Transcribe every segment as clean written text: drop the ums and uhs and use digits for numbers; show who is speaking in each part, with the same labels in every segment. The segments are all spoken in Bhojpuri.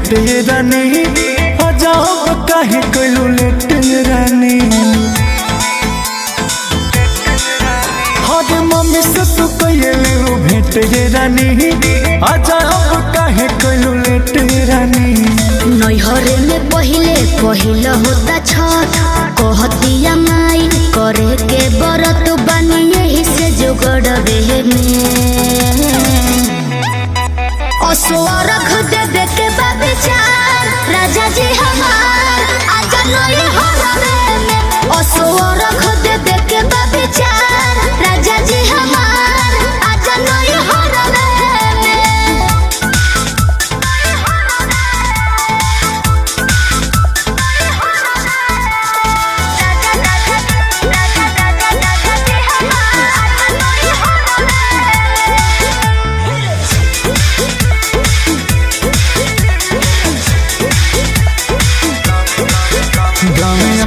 Speaker 1: भेट रानी जाओ काहे कइलू लेट रानी। हरे मम्मी से तू कइलू भेट रानी जाओ काहे कइलू लेट रानी।
Speaker 2: नैहरे में पहिले होता छठ कहतिया माई करे के बरत बानी यही से जोगड़बे में असुरख देवे के बाबे चार राजा जी हमार आजा नैहरे में असुरख देवे के बाबे चार राजा जी हमार आजा नैहरे में।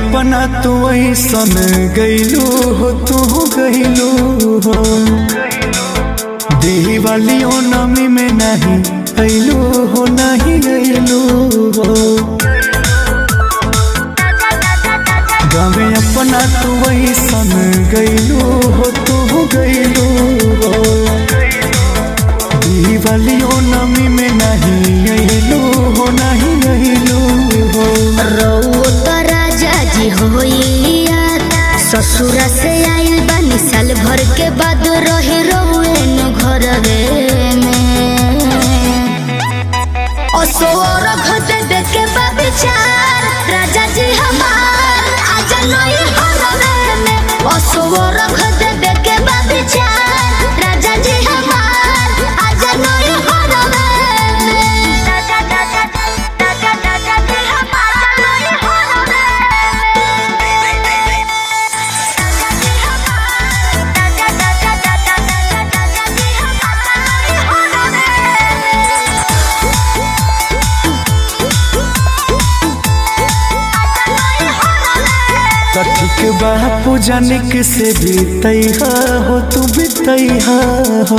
Speaker 1: अपना तू ऐसन गईलू हो तू गईलू हो दिवालियों नमी में नहीं गईलू हो नहीं गईलू हो। गावे अपना तू ऐसन गईलू हो तू गईलू हो दिवालियों नमी में नहीं गईलू हो नहीं गईलू हो।
Speaker 2: ससुरा से आइल बानी साल भर के बाद रही रहुए न घरवे में असुरख देवे के बाबे चार राजा जी हमार आजा नैहरे में असुरख देवे के बाबे चार राजा जी हमार आजा नैहरे में।
Speaker 1: ठीक बापू जानिक से बीतैहा हो तू बीतैहा हो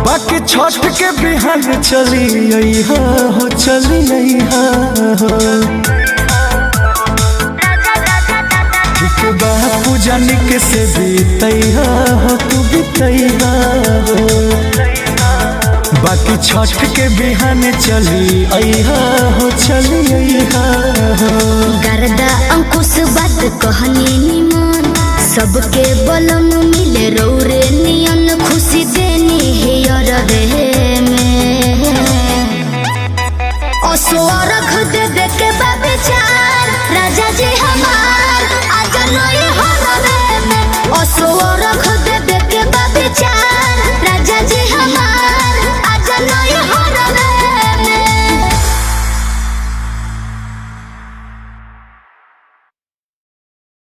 Speaker 1: बाकी छठ के बिहान चली अइहा हो चली अइहा हो। ठीक बापू जानिक से बीतैहा हो तू बीतैहा हो बाकी छठ के बिहान चली अइहा हो चली अइहा हो।
Speaker 2: गर्दा अंकुश बात कहनी निमन सबके बोलो